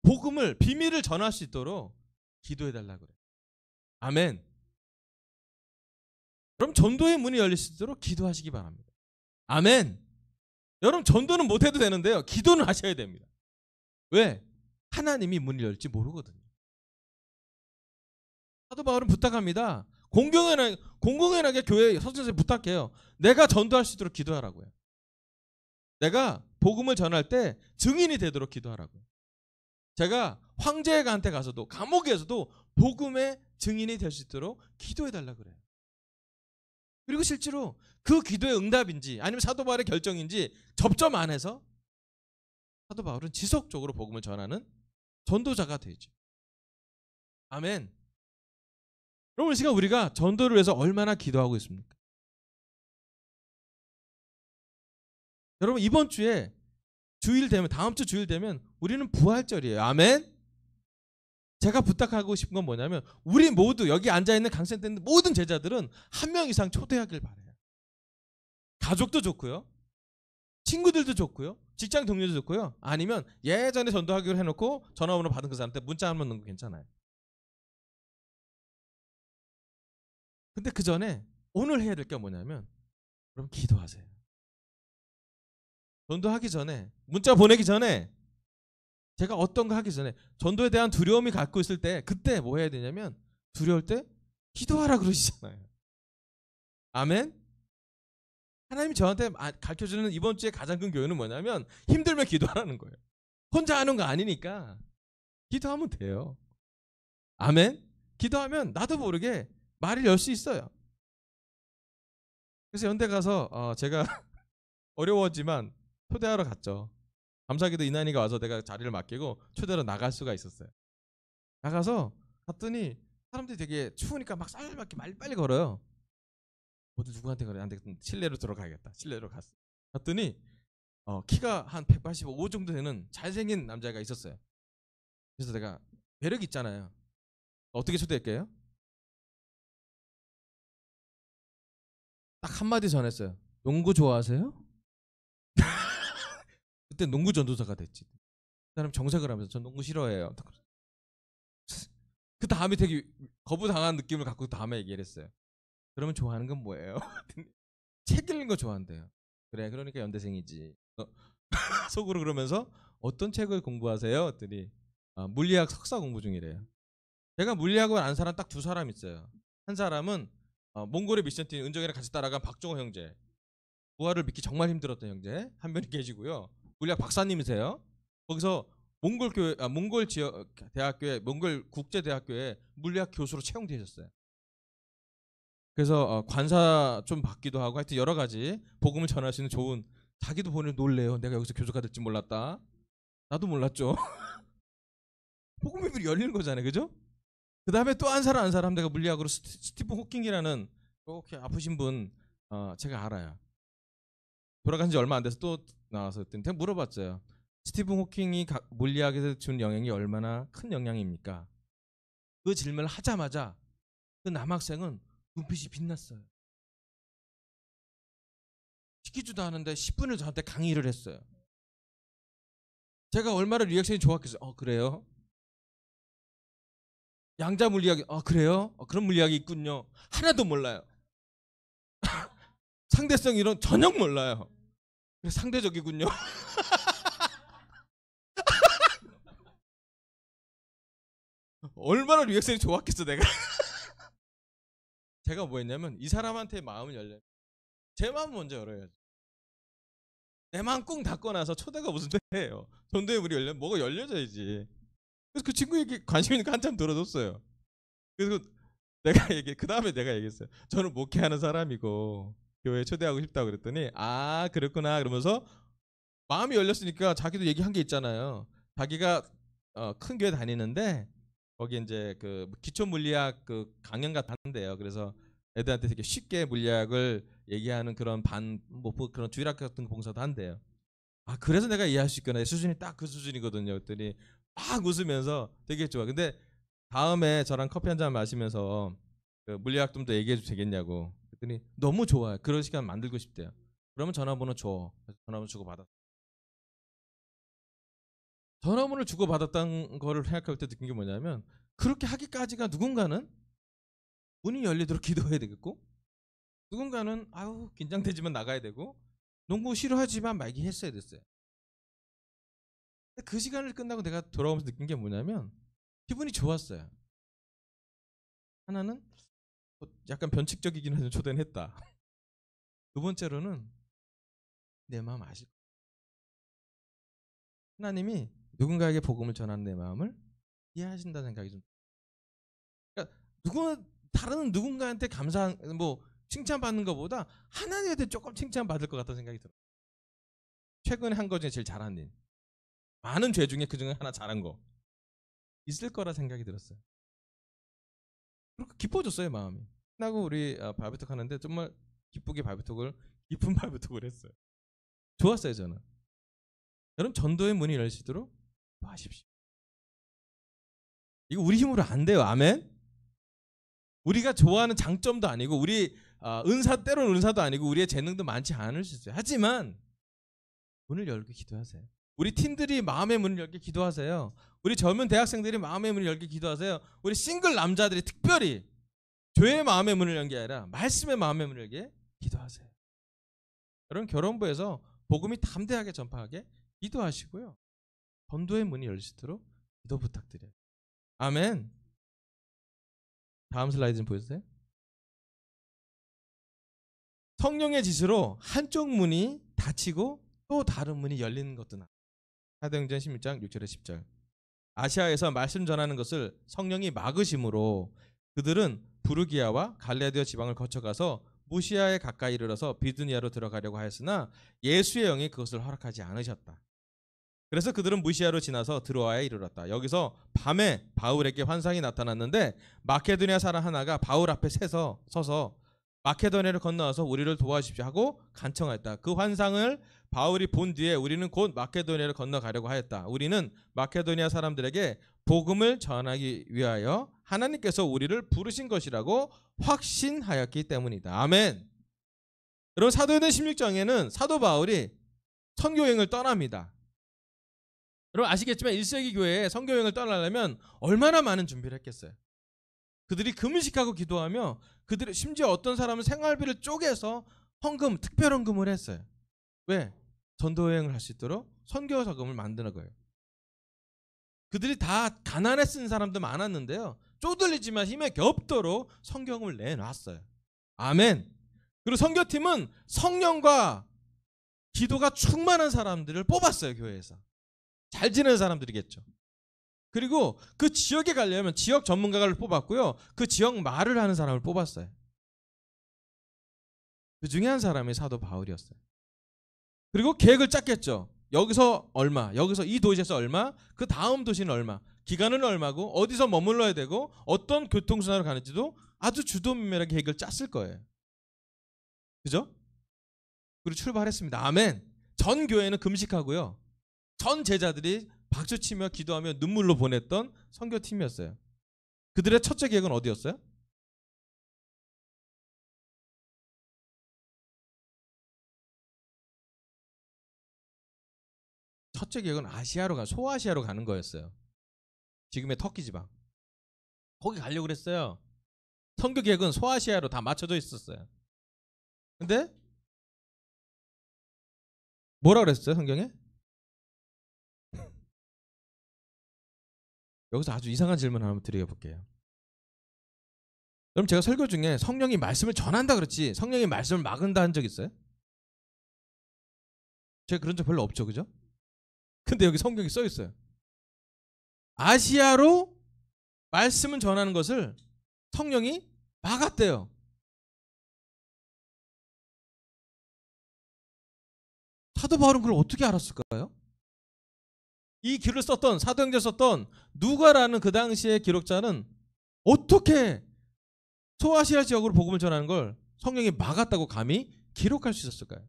복음을 비밀을 전할 수 있도록 기도해달라고 그래요. 아멘. 그럼 전도의 문이 열릴 수 있도록 기도하시기 바랍니다. 아멘. 여러분 전도는 못해도 되는데요. 기도는 하셔야 됩니다. 왜? 하나님이 문을 열지 모르거든요. 사도 바울은 부탁합니다. 공공연하게 교회 선생님한테 부탁해요. 내가 전도할 수 있도록 기도하라고요. 내가 복음을 전할 때 증인이 되도록 기도하라고요. 제가 황제한테 가서도 감옥에서도 복음의 증인이 될 수 있도록 기도해달라 그래요. 그리고 실제로 그 기도의 응답인지 아니면 사도 바울의 결정인지 접점 안에서 사도 바울은 지속적으로 복음을 전하는 전도자가 되죠. 아멘. 여러분 이 시간 우리가 전도를 위해서 얼마나 기도하고 있습니까? 여러분 이번 주에 주일 되면 다음 주 주일 되면 우리는 부활절이에요. 아멘. 제가 부탁하고 싶은 건 뭐냐면 우리 모두 여기 앉아있는 강센터 있는 모든 제자들은 한 명 이상 초대하길 바라요. 가족도 좋고요. 친구들도 좋고요. 직장 동료도 좋고요. 아니면 예전에 전도하기로 해놓고 전화번호 받은 그 사람한테 문자 한번 넣는 거 괜찮아요. 근데 그 전에 오늘 해야 될 게 뭐냐면 그럼 기도하세요. 전도하기 전에 문자 보내기 전에 제가 어떤 거 하기 전에 전도에 대한 두려움이 갖고 있을 때 그때 뭐 해야 되냐면 두려울 때 기도하라 그러시잖아요. 아멘. 하나님이 저한테 가르쳐주는 이번 주에 가장 큰 교훈은 뭐냐면 힘들면 기도하라는 거예요. 혼자 하는 거 아니니까 기도하면 돼요. 아멘. 기도하면 나도 모르게 말을 열 수 있어요. 그래서 연대 가서 제가 어려웠지만 초대하러 갔죠. 감사하게도 이난이가 와서 내가 자리를 맡기고 초대하러 나갈 수가 있었어요. 나가서 갔더니 사람들이 되게 추우니까 막 쌀밖에 빨리 걸어요. 어디 누구한테 그래? 안 되겠다. 실내로 들어가야겠다. 실내로 갔더니 키가 한 185 정도 되는 잘생긴 남자가 있었어요. 그래서 내가 매력 있잖아요. 어떻게 초대할게요? 딱 한마디 전했어요. 농구 좋아하세요? 그때 농구 전도사가 됐지. 그 사람 정색을 하면서 전 농구 싫어해요. 그 다음에 되게 거부당한 느낌을 갖고 다음에 얘기를 했어요. 그러면 좋아하는 건 뭐예요? 책 읽는 거 좋아한대요. 그래 그러니까 연대생이지. 속으로 그러면서 어떤 책을 공부하세요? 했더니 물리학 석사 공부 중이래요. 제가 물리학을 아는 사람 딱 두 사람 있어요. 한 사람은 몽골의 미션팀 은정이랑 같이 따라간 박종호 형제. 부활을 믿기 정말 힘들었던 형제 한 분이 계시고요. 물리학 박사님이세요. 거기서 몽골 지역 대학교에 몽골 국제대학교에 물리학 교수로 채용되셨어요. 그래서 관사 좀 받기도 하고 하여튼 여러 가지 복음을 전할 수 있는 좋은 자기도 보니 놀래요. 내가 여기서 교수가 될지 몰랐다. 나도 몰랐죠. 복음의 불이 열리는 거잖아요. 그죠? 그 다음에 또 한 사람 내가 물리학으로 스티븐 호킹이라는 그렇게 아프신 분 제가 알아요. 돌아간 지 얼마 안 돼서 또 나와서 그랬더니 제가 물어봤어요. 스티븐 호킹이 물리학에서 준 영향이 얼마나 큰 영향입니까? 그 질문을 하자마자 그 남학생은 눈빛이 빛났어요. 시키지도 않은데 10분을 저한테 강의를 했어요. 제가 얼마나 리액션이 좋았겠어요. 그래요? 양자 물리학이 그래요? 그런 물리학이 있군요. 하나도 몰라요. 상대성 이론 전혀 몰라요. 그래서 상대적이군요. 얼마나 리액션이 좋았겠어 내가. 제가 뭐 했냐면 이 사람한테 마음을 열려. 제 마음 먼저 열어야죠. 내 마음 꿍 닫고 나서 초대가 무슨 대예요. 전도의 문이 열려 뭐가 열려져야지. 그래서 그 친구에게 관심 있는 거 한참 들어줬어요. 그래서 그 다음에 내가 얘기했어요. 저는 목회하는 사람이고 교회에 초대하고 싶다고 그랬더니 그랬구나 그러면서 마음이 열렸으니까 자기도 얘기한 게 있잖아요. 자기가 큰 교회 다니는데 거기 이제 그 기초 물리학 그 강연 같은 데요. 그래서 애들한테 되게 쉽게 물리학을 얘기하는 그런 그런 주일학교 같은 봉사도 한대요. 그래서 내가 이해할 수 있구나. 수준이 딱 그 수준이거든요. 그랬더니 막 웃으면서 되게 좋아. 근데 다음에 저랑 커피 한잔 마시면서 그 물리학 좀 더 얘기해 도 되겠냐고. 그랬더니 너무 좋아요. 그런 시간 만들고 싶대요. 그러면 전화번호 줘. 전화번호 주고 받았. 전화번호를 주고 받았다는 거를 생각할 때 느낀 게 뭐냐면 그렇게 하기까지가 누군가는 문이 열리도록 기도해야 되겠고 누군가는 긴장되지만 나가야 되고 농구 싫어하지만 말기 했어야 됐어요. 근데 그 시간을 끝나고 내가 돌아오면서 느낀 게 뭐냐면 기분이 좋았어요. 하나는 약간 변칙적이긴 하지만 초대는 했다. 두 번째로는 내 마음 아실 거예요. 하나님이 누군가에게 복음을 전하는 내 마음을 이해하신다는 생각이 좀. 그러니까 다른 누군가한테 감사한 뭐 칭찬받는 것보다 하나님한테 조금 칭찬받을 것 같다는 생각이 들어요. 최근에 한 거 중에 제일 잘한 일. 많은 죄 중에 그 중에 하나 잘한 거 있을 거라 생각이 들었어요. 그리고 기뻐졌어요 마음이. 끝나고 우리 발베톡 하는데 정말 기쁘게 깊은 발베톡을 했어요. 좋았어요 저는. 여러분 전도의 문이 열리도록 도와십시오. 이거 우리 힘으로 안 돼요. 아멘. 우리가 좋아하는 장점도 아니고 우리 때로는 은사도 아니고 우리의 재능도 많지 않을 수 있어요. 하지만 문을 열게 기도하세요. 우리 팀들이 마음의 문을 열게 기도하세요. 우리 젊은 대학생들이 마음의 문을 열게 기도하세요. 우리 싱글 남자들이 특별히 교회의 마음의 문을 연 게 아니라 말씀의 마음의 문을 열게 기도하세요. 여러분 결혼부에서 복음이 담대하게 전파하게 기도하시고요. 전도의 문이 열리도록 기도 부탁드려요. 아멘. 다음 슬라이드 좀 보여주세요. 성령의 지시로 한쪽 문이 닫히고 또 다른 문이 열리는 것도 나. 사도행전 16장 6절에 10절. 아시아에서 말씀 전하는 것을 성령이 막으심으로 그들은 부르기아와 갈라디아 지방을 거쳐가서 무시아에 가까이 이르러서 비두니아로 들어가려고 하였으나 예수의 영이 그것을 허락하지 않으셨다. 그래서 그들은 무시아로 지나서 드로아에 이르렀다. 여기서 밤에 바울에게 환상이 나타났는데 마케도니아 사람 하나가 바울 앞에 서서 마케도니아를 건너와서 우리를 도와주십시오 하고 간청하였다. 그 환상을 바울이 본 뒤에 우리는 곧 마케도니아를 건너가려고 하였다. 우리는 마케도니아 사람들에게 복음을 전하기 위하여 하나님께서 우리를 부르신 것이라고 확신하였기 때문이다. 아멘. 여러분 사도행전 16장에는 사도 바울이 선교여행을 떠납니다. 여러분 아시겠지만 1세기 교회에 선교여행을 떠나려면 얼마나 많은 준비를 했겠어요. 그들이 금식하고 기도하며 그들이 심지어 어떤 사람은 생활비를 쪼개서 헌금, 특별 헌금을 했어요. 왜? 전도여행을 할 수 있도록 선교서금을 만드는 거예요. 그들이 다 가난에 쓴 사람도 많았는데요. 쪼들리지만 힘에 겹도록 성경을 내놨어요. 아멘. 그리고 선교팀은 성령과 기도가 충만한 사람들을 뽑았어요. 교회에서. 잘 지내는 사람들이겠죠. 그리고 그 지역에 가려면 지역 전문가를 뽑았고요. 그 지역 말을 하는 사람을 뽑았어요. 그 중에 한 사람이 사도 바울이었어요. 그리고 계획을 짰겠죠. 여기서 얼마, 여기서 이 도시에서 얼마, 그 다음 도시는 얼마, 기간은 얼마고 어디서 머물러야 되고 어떤 교통수단으로 가는지도 아주 주도면밀하게 계획을 짰을 거예요. 그죠? 그리고 출발했습니다. 아멘. 전 교회는 금식하고요. 전 제자들이 박수치며 기도하며 눈물로 보냈던 선교팀이었어요. 그들의 첫째 계획은 어디였어요? 첫째 계획은 소아시아로 가는 거였어요. 지금의 터키 지방. 거기 가려고 그랬어요. 선교 계획은 소아시아로 다 맞춰져 있었어요. 근데 뭐라 그랬어요 성경에? 여기서 아주 이상한 질문 하나 드려볼게요. 그럼 제가 설교 중에 성령이 말씀을 전한다 그랬지 성령이 말씀을 막은다 한 적 있어요? 제가 그런 적 별로 없죠. 그죠? 근데 여기 성경이 써 있어요. 아시아로 말씀을 전하는 것을 성령이 막았대요. 사도 바울은 그걸 어떻게 알았을까요? 이 글을 썼던 사도행전 썼던 누가라는 그 당시의 기록자는 어떻게 소아시아 지역으로 복음을 전하는 걸 성령이 막았다고 감히 기록할 수 있었을까요?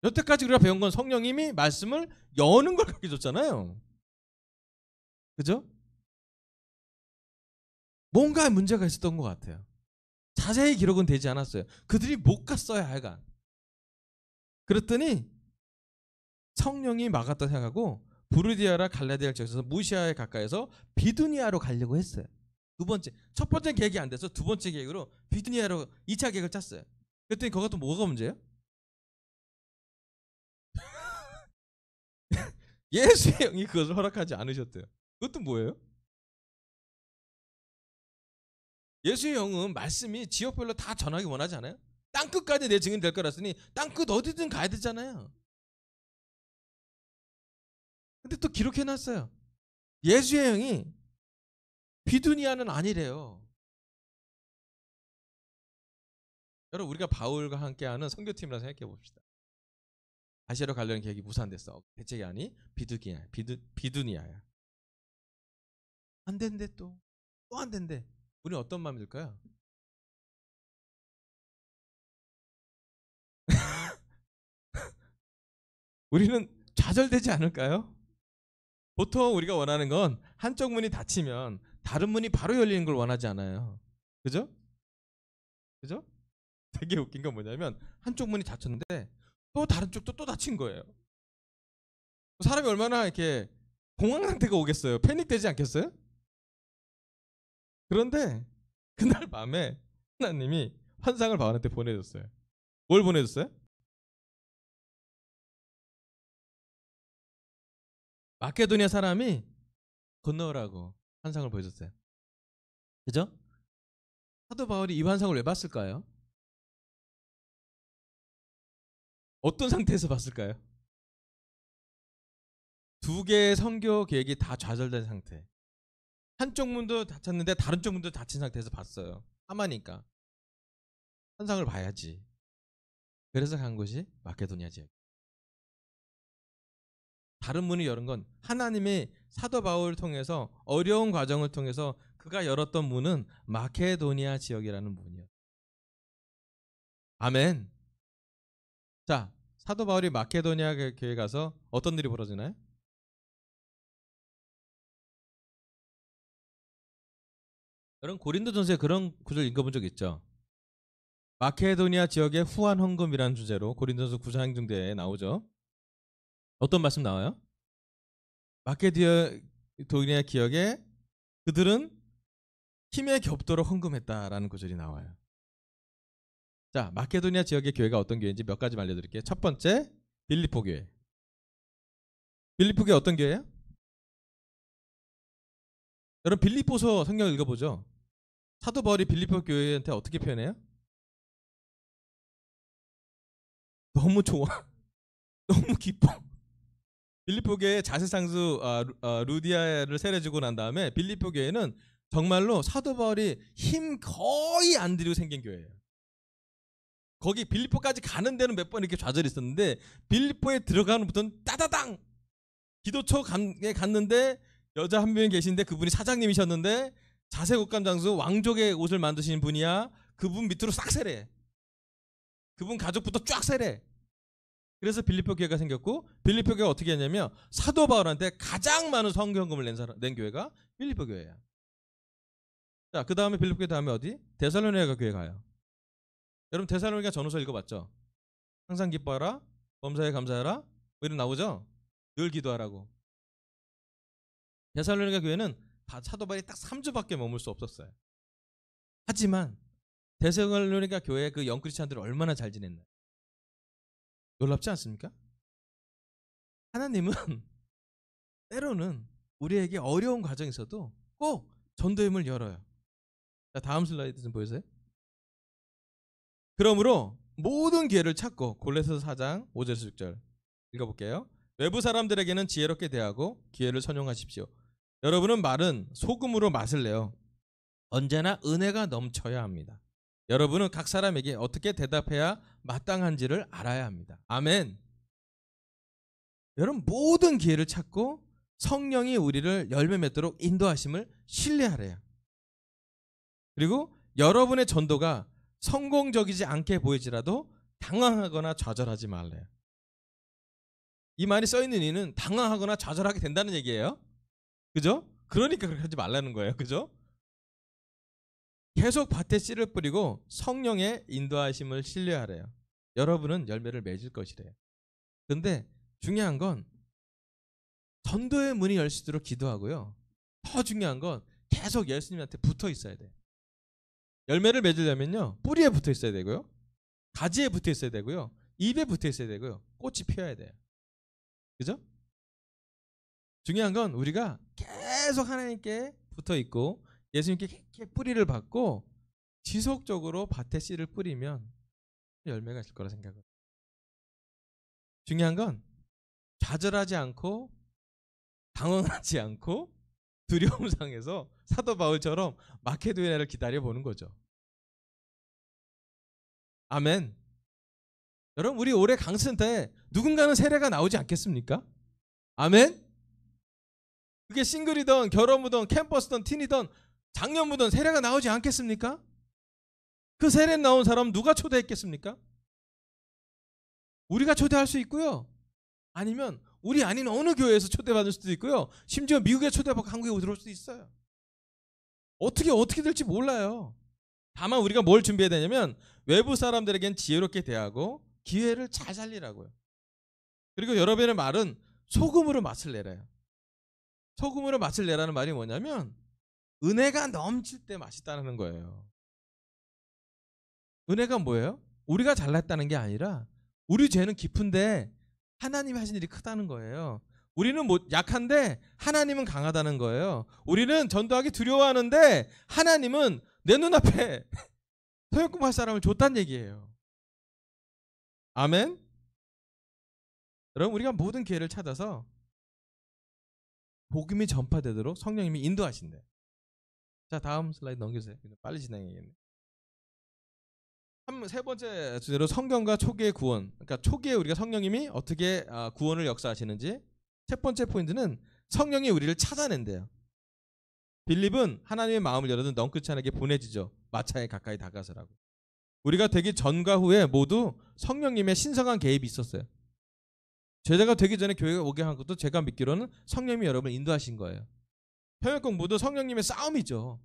여태까지 우리가 배운 건 성령님이 말씀을 여는 걸 가르쳐줬잖아요. 그죠? 뭔가 문제가 있었던 것 같아요. 자세히 기록은 되지 않았어요. 그들이 못 갔어요 하여간. 그랬더니 성령이 막았다 생각하고 부르디아라 갈라디아 지역에서 무시아에 가까이서 비두니아로 가려고 했어요. 첫 번째 계획이 안 돼서 두 번째 계획으로 비두니아로 2차 계획을 짰어요. 그랬더니 그거 또 뭐가 문제예요? 예수의 영이 그것을 허락하지 않으셨대요. 그것도 뭐예요? 예수의 영은 말씀이 지역별로 다 전하기 원하지 않아요? 땅끝까지 내 증인 될 거라으니 땅끝 어디든 가야 되잖아요. 근데 또 기록해놨어요. 예수의 영이 비두니아는 아니래요. 여러분 우리가 바울과 함께하는 선교팀이라 생각해 봅시다. 아시아로 가려는 계획이 무산됐어. 대책이 아니 비두니아야. 안 된대 또 안 된대. 우리는 어떤 마음이 들까요? 우리는 좌절되지 않을까요? 보통 우리가 원하는 건 한쪽 문이 닫히면 다른 문이 바로 열리는 걸 원하지 않아요. 그죠? 그죠? 되게 웃긴 건 뭐냐면 한쪽 문이 닫혔는데 또 다른 쪽도 또 닫힌 거예요. 사람이 얼마나 이렇게 공황 상태가 오겠어요. 패닉되지 않겠어요? 그런데 그날 밤에 하나님이 환상을 바울한테 보내줬어요. 뭘 보내줬어요? 마케도니아 사람이 건너오라고 환상을 보여줬어요. 그죠? 사도 바울이 이 환상을 왜 봤을까요? 어떤 상태에서 봤을까요? 두 개의 선교 계획이 다 좌절된 상태. 한쪽 문도 닫혔는데 다른 쪽 문도 닫힌 상태에서 봤어요. 하마니까 환상을 봐야지. 그래서 간 곳이 마케도니아 지역. 다른 문을 열은 건 하나님의 사도 바울을 통해서 어려운 과정을 통해서 그가 열었던 문은 마케도니아 지역이라는 문이요. 아멘. 자, 사도 바울이 마케도니아 교회에 가서 어떤 일이 벌어지나요? 여러분 고린도전서에 그런 구절 읽어본 적 있죠? 마케도니아 지역의 후한 헌금이라는 주제로 고린도전서 9장 중대에 나오죠. 어떤 말씀 나와요? 마케도니아 기억에 그들은 힘에 겹도록 헌금했다라는 구절이 나와요. 자, 마케도니아 지역의 교회가 어떤 교회인지 몇 가지 알려드릴게요. 첫 번째, 빌립보 교회. 빌립보 교회 어떤 교회예요? 여러분 빌립보서 성경 읽어보죠. 사도 바울이 빌립보 교회한테 어떻게 표현해요? 너무 좋아. 너무 기뻐. 빌립보 교회의 자세상수 루디아를 세례주고 난 다음에 빌립보 교회는 정말로 사도 바울이 힘 거의 안 들이고 생긴 교회예요. 거기 빌립보까지 가는 데는 몇 번 이렇게 좌절이 있었는데 빌립보에 들어가는 부터는 따다당 기도처에 갔는데 여자 한 명이 계신데 그분이 사장님이셨는데 자세국감 장수 왕족의 옷을 만드신 분이야. 그분 밑으로 싹 세례. 그분 가족부터 쫙 세례. 그래서 빌립보 교회가 생겼고 빌립보 교회가 어떻게 했냐면 사도 바울한테 가장 많은 성경금을 낸 교회가 빌립보 교회야. 자, 그 다음에 빌립보 교회 다음에 어디? 데살로니가 교회 가요. 여러분 데살로니가 전후서 읽어봤죠? 항상 기뻐하라, 범사에 감사하라, 뭐 이런 나오죠? 늘 기도하라고. 데살로니가 교회는 사도 바울이 딱 3주밖에 머물 수 없었어요. 하지만 데살로니가 교회 그 영크리스찬들을 얼마나 잘 지냈나요? 놀랍지 않습니까? 하나님은 때로는 우리에게 어려운 과정이 있어도 꼭 전도의 문을 열어요. 자, 다음 슬라이드 좀 보여주세요. 그러므로 모든 기회를 찾고 골로새서 4장 5절에서 6절 읽어볼게요. 외부 사람들에게는 지혜롭게 대하고 기회를 선용하십시오. 여러분은 말은 소금으로 맛을 내요. 언제나 은혜가 넘쳐야 합니다. 여러분은 각 사람에게 어떻게 대답해야 마땅한지를 알아야 합니다. 아멘. 여러분 모든 기회를 찾고 성령이 우리를 열매 맺도록 인도하심을 신뢰하래요. 그리고 여러분의 전도가 성공적이지 않게 보이지라도 당황하거나 좌절하지 말래요. 이 말이 써있는 이유는 당황하거나 좌절하게 된다는 얘기예요. 그죠? 그러니까 그렇게 하지 말라는 거예요. 그죠? 계속 밭에 씨를 뿌리고 성령의 인도하심을 신뢰하래요. 여러분은 열매를 맺을 것이래요. 근데 중요한 건 전도의 문이 열 수 있도록 기도하고요. 더 중요한 건 계속 예수님한테 붙어 있어야 돼요. 열매를 맺으려면요 뿌리에 붙어 있어야 되고요. 가지에 붙어 있어야 되고요. 입에 붙어 있어야 되고요. 꽃이 피어야 돼요. 그죠? 중요한 건 우리가 계속 하나님께 붙어 있고 예수님께 이렇게 뿌리를 받고 지속적으로 밭에 씨를 뿌리면 열매가 있을 거라 생각을. 중요한 건 좌절하지 않고 당황하지 않고 두려움 상에서 사도 바울처럼 마케도니아를 기다려보는 거죠. 아멘. 여러분 우리 올해 강센터에 누군가는 세례가 나오지 않겠습니까? 아멘. 그게 싱글이든 결혼부든 캠퍼스든 틴이든 장년부든 세례가 나오지 않겠습니까? 그 세례 나온 사람 누가 초대했겠습니까? 우리가 초대할 수 있고요. 아니면 우리 아닌 어느 교회에서 초대받을 수도 있고요. 심지어 미국에 초대받고 한국에 들어올 수도 있어요. 어떻게 될지 몰라요. 다만 우리가 뭘 준비해야 되냐면 외부 사람들에겐 지혜롭게 대하고 기회를 잘 살리라고요. 그리고 여러분의 말은 소금으로 맛을 내라요. 소금으로 맛을 내라는 말이 뭐냐면 은혜가 넘칠 때 맛있다는 거예요. 은혜가 뭐예요? 우리가 잘났다는 게 아니라 우리 죄는 깊은데 하나님이 하신 일이 크다는 거예요. 우리는 약한데 하나님은 강하다는 거예요. 우리는 전도하기 두려워하는데 하나님은 내 눈앞에 서역공할 사람을 줬다는 얘기예요. 아멘. 여러분 우리가 모든 기회를 찾아서 복음이 전파되도록 성령님이 인도하신대. 자 다음 슬라이드 넘겨주세요. 빨리 진행해야겠네. 세 번째 주제로 성경과 초기의 구원. 그러니까 초기에 우리가 성령님이 어떻게 구원을 역사하시는지. 첫 번째 포인트는 성령이 우리를 찾아낸대요. 빌립은 하나님의 마음을 열어둔 넝크찬에게 보내지죠. 마차에 가까이 다가서라고. 우리가 되기 전과 후에 모두 성령님의 신성한 개입이 있었어요. 제자가 되기 전에 교회에 오게 한 것도 제가 믿기로는 성령님이 여러분을 인도하신 거예요. 평역 공부도 성령님의 싸움이죠.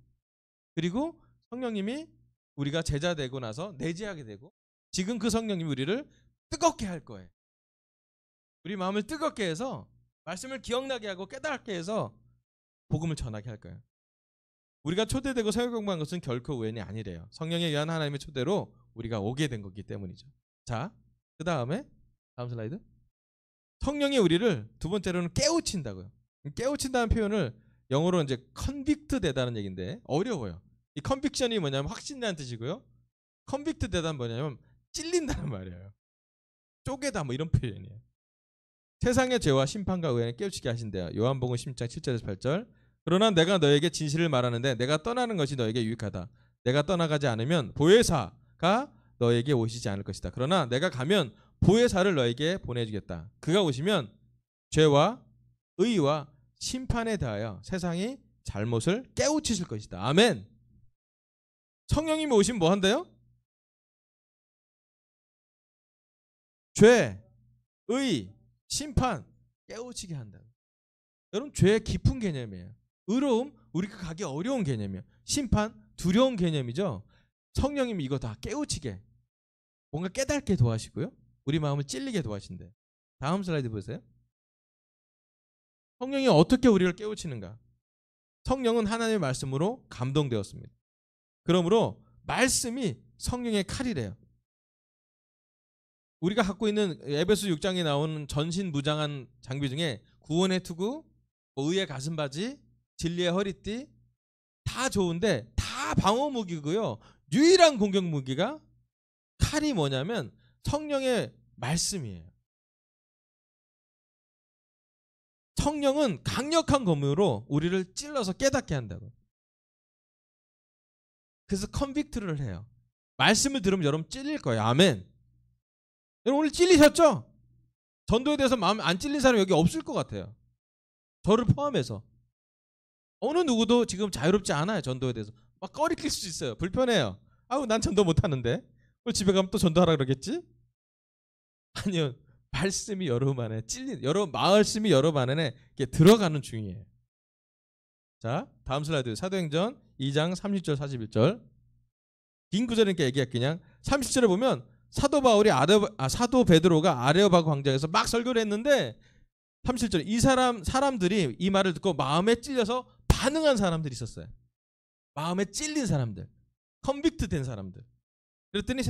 그리고 성령님이 우리가 제자 되고 나서 내재하게 되고 지금 그 성령님이 우리를 뜨겁게 할 거예요. 우리 마음을 뜨겁게 해서 말씀을 기억나게 하고 깨닫게 해서 복음을 전하게 할 거예요. 우리가 초대되고 성경 공부한 것은 결코 우연이 아니래요. 성령에 의한 하나님의 초대로 우리가 오게 된 거기 때문이죠. 자, 그 다음에 다음 슬라이드. 성령이 우리를 두 번째로는 깨우친다고요. 깨우친다는 표현을 영어로 이제 컨빅트 되다는 얘기인데 어려워요. 이 컨빅션이 뭐냐면 확신이라는 뜻이고요. 컨빅트 되다는 뭐냐면 찔린다는 말이에요. 쪼개다 뭐 이런 표현이에요. 세상의 죄와 심판과 의에 깨우치게 하신대요. 요한복음 10장 7절에서 8절. 그러나 내가 너에게 진실을 말하는데 내가 떠나는 것이 너에게 유익하다. 내가 떠나가지 않으면 보혜사가 너에게 오시지 않을 것이다. 그러나 내가 가면 보혜사를 너에게 보내주겠다. 그가 오시면 죄와 의와 심판에 대하여 세상이 잘못을 깨우치실 것이다. 아멘. 성령님이 오시면 뭐 한대요? 죄, 의, 심판 깨우치게 한다. 여러분 죄의 깊은 개념이에요. 의로움 우리가 가기 어려운 개념이에요. 심판 두려운 개념이죠. 성령님이 이거 다 깨우치게 뭔가 깨닫게 도와주시고요. 우리 마음을 찔리게 도와주신대. 다음 슬라이드 보세요. 성령이 어떻게 우리를 깨우치는가? 성령은 하나님의 말씀으로 감동되었습니다. 그러므로 말씀이 성령의 칼이래요. 우리가 갖고 있는 에베소 6장에 나오는 전신무장한 장비 중에 구원의 투구, 의의 가슴바지, 진리의 허리띠 다 좋은데 다 방어무기고요. 유일한 공격무기가 칼이 뭐냐면 성령의 말씀이에요. 성령은 강력한 검으로 우리를 찔러서 깨닫게 한다고. 그래서 컨빅트를 해요. 말씀을 들으면 여러분 찔릴 거예요. 아멘. 여러분 오늘 찔리셨죠? 전도에 대해서 마음 안 찔린 사람 여기 없을 것 같아요. 저를 포함해서. 어느 누구도 지금 자유롭지 않아요. 전도에 대해서. 막 꺼리낄 수 있어요. 불편해요. 아우 난 전도 못하는데. 오늘 집에 가면 또 전도하라 그러겠지? 아니요. 말씀이 여러분 안에 말씀이 여러분 안에 들어가는 중이에요. 자, 다음 슬라이드. 사도행전 2장 30절 41절. 긴 구절이니까 얘기할게요. 그냥 30절에 보면 사도 베드로가 아레오바고 광장에서 막 설교를 했는데 37절에 이 사람들이 이 말을 듣고 마음에 찔려서 반응한 사람들이 있었어요. 마음에 찔린 사람들, 컨빅트 된 사람들. 그랬더니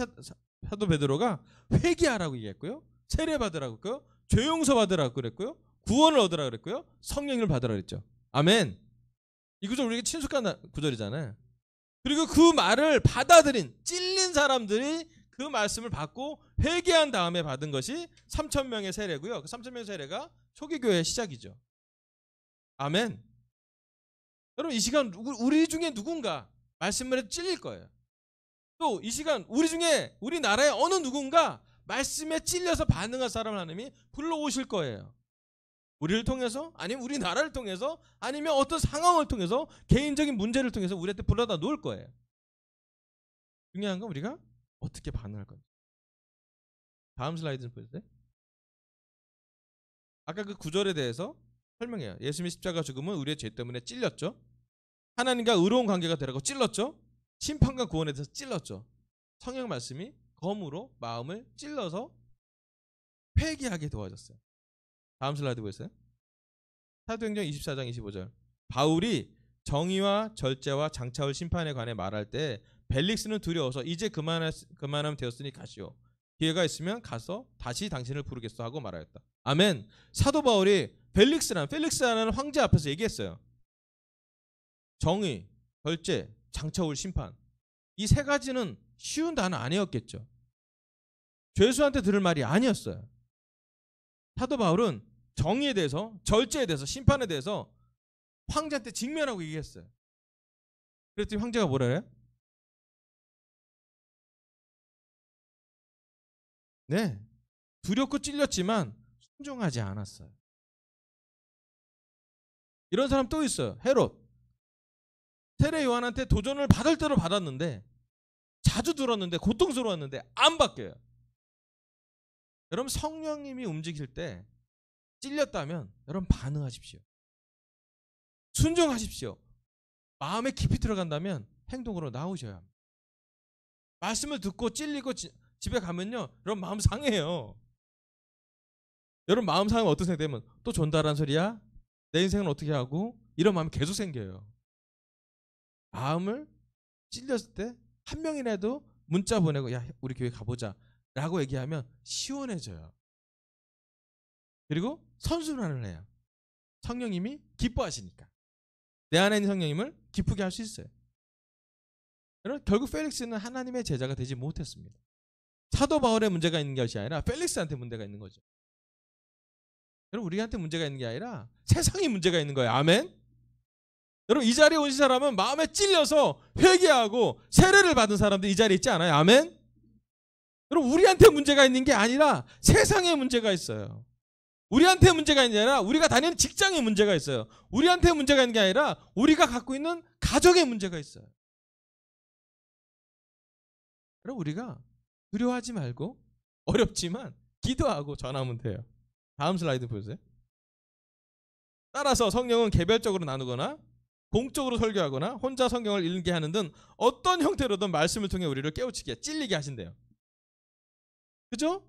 사도 베드로가 회개하라고 얘기했고요. 세례 받으라고 했고요. 죄 용서 받으라고 그랬고요. 구원을 얻으라고 그랬고요. 성령을 받으라고 그랬죠. 아멘. 이 구절 우리에게 친숙한 구절이잖아요. 그리고 그 말을 받아들인 찔린 사람들이 그 말씀을 받고 회개한 다음에 받은 것이 3,000명의 세례고요. 그 3,000명의 세례가 초기교회의 시작이죠. 아멘. 여러분 이 시간 우리 중에 누군가 말씀에 찔릴 거예요. 또 이 시간 우리나라의 어느 누군가 말씀에 찔려서 반응할 사람을 하나님이 불러오실 거예요. 우리를 통해서 아니면 우리나라를 통해서 아니면 어떤 상황을 통해서 개인적인 문제를 통해서 우리한테 불러다 놓을 거예요. 중요한 건 우리가 어떻게 반응할 건지. 다음 슬라이드 좀 보여주세요. 아까 그 구절에 대해서 설명해요. 예수님의 십자가 죽음은 우리의 죄 때문에 찔렸죠. 하나님과 의로운 관계가 되라고 찔렀죠. 심판과 구원에 대해서 찔렀죠. 성경 말씀이 검으로 마음을 찔러서 회개하게 도와줬어요. 다음 슬라이드 보세요. 사도행전 24장 25절. 바울이 정의와 절제와 장차올 심판에 관해 말할 때 벨릭스는 두려워서 이제 그만하면 되었으니 가시오. 기회가 있으면 가서 다시 당신을 부르겠소 하고 말하였다. 아멘. 사도 바울이 펠릭스라는 황제 앞에서 얘기했어요. 정의, 절제, 장차올 심판. 이 세 가지는 쉬운 단어 아니었겠죠. 죄수한테 들을 말이 아니었어요. 사도 바울은 정의에 대해서, 절제에 대해서, 심판에 대해서 황제한테 직면하고 얘기했어요. 그랬더니 황제가 뭐라 해요? 네, 두렵고 찔렸지만 순종하지 않았어요. 이런 사람 또 있어요. 헤롯. 세례 요한한테 도전을 받을 대로 받았는데, 자주 들었는데, 고통스러웠는데 안 바뀌어요. 여러분 성령님이 움직일 때 찔렸다면 여러분 반응하십시오. 순종하십시오. 마음에 깊이 들어간다면 행동으로 나오셔야 합니다. 말씀을 듣고 찔리고 집에 가면요, 여러분 마음 상해요. 여러분 마음 상하면 어떤 생각 되면 또 전달한 소리야? 내 인생은 어떻게 하고? 이런 마음이 계속 생겨요. 마음을 찔렸을 때 한 명이라도 문자 보내고 야 우리 교회 가보자 라고 얘기하면 시원해져요. 그리고 선순환을 해요. 성령님이 기뻐하시니까. 내 안에 있는 성령님을 기쁘게 할 수 있어요. 여러분 결국 펠릭스는 하나님의 제자가 되지 못했습니다. 사도 바울의 문제가 있는 것이 아니라 펠릭스한테 문제가 있는 거죠. 여러분 우리한테 문제가 있는 게 아니라 세상에 문제가 있는 거예요. 아멘. 여러분 이 자리에 오신 사람은 마음에 찔려서 회개하고 세례를 받은 사람들 이 자리에 있지 않아요? 아멘. 여러분 우리한테 문제가 있는 게 아니라 세상에 문제가 있어요. 우리한테 문제가 있는 게 아니라 우리가 다니는 직장에 문제가 있어요. 우리한테 문제가 있는 게 아니라 우리가 갖고 있는 가정에 문제가 있어요. 여러분 우리가 두려워하지 말고 어렵지만 기도하고 전하면 돼요. 다음 슬라이드 보세요. 따라서 성령은 개별적으로 나누거나 공적으로 설교하거나 혼자 성경을 읽게 하는 등 어떤 형태로든 말씀을 통해 우리를 깨우치게 찔리게 하신대요. 그죠?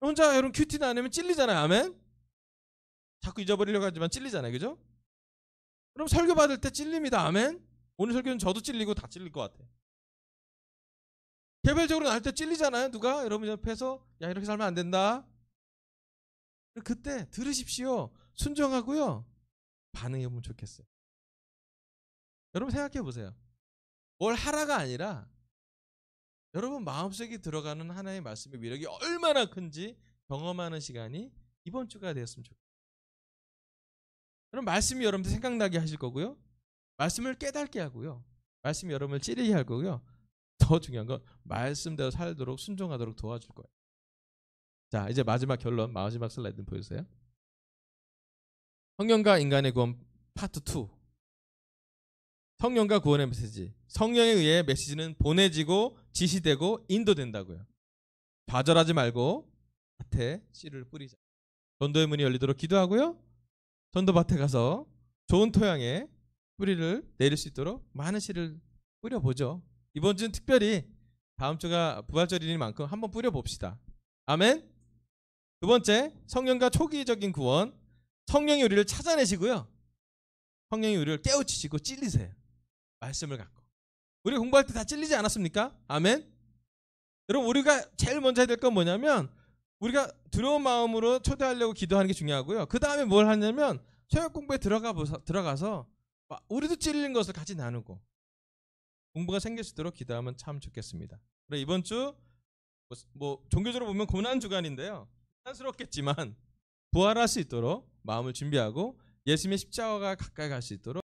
혼자 여러분 큐티는 안 하면 찔리잖아요. 아멘. 자꾸 잊어버리려고 하지만 찔리잖아요. 그죠? 그럼 설교 받을 때 찔립니다. 아멘. 오늘 설교는 저도 찔리고 다 찔릴 것 같아요. 개별적으로 나눌 때 찔리잖아요. 누가 여러분 옆에서 야 이렇게 살면 안 된다. 그때 들으십시오. 순종하고요. 반응해 보면 좋겠어요. 여러분 생각해 보세요. 뭘 하라가 아니라 여러분 마음속에 들어가는 하나의 말씀의 위력이 얼마나 큰지 경험하는 시간이 이번 주가 되었으면 좋겠어요. 여러분 말씀이 여러분들 생각나게 하실 거고요. 말씀을 깨닫게 하고요. 말씀이 여러분을 찌르게 할 거고요. 더 중요한 건 말씀대로 살도록 순종하도록 도와줄 거예요. 자 이제 마지막 결론, 마지막 슬라이드 보여주세요. 성령과 인간의 구원 파트 2. 성령과 구원의 메시지. 성령에 의해 메시지는 보내지고 지시되고 인도된다고요. 좌절하지 말고 밭에 씨를 뿌리자. 전도의 문이 열리도록 기도하고요. 전도밭에 가서 좋은 토양에 뿌리를 내릴 수 있도록 많은 씨를 뿌려보죠. 이번 주는 특별히 다음 주가 부활절이니 만큼 한번 뿌려봅시다. 아멘. 두 번째, 성령과 초기적인 구원. 성령이 우리를 찾아내시고요. 성령이 우리를 깨우치시고 찔리세요. 말씀을 갖고. 우리 공부할 때 다 찔리지 않았습니까? 아멘. 여러분 우리가 제일 먼저 해야 될 건 뭐냐면 우리가 두려운 마음으로 초대하려고 기도하는 게 중요하고요. 그 다음에 뭘 하냐면 새벽 공부에 들어가서 우리도 찔린 것을 같이 나누고 공부가 생길 수 있도록 기도하면 참 좋겠습니다. 그래 이번 주 뭐 종교적으로 보면 고난 주간인데요. 고난스럽겠지만 부활할 수 있도록 마음을 준비하고 예수님의 십자가가 가까이 갈 수 있도록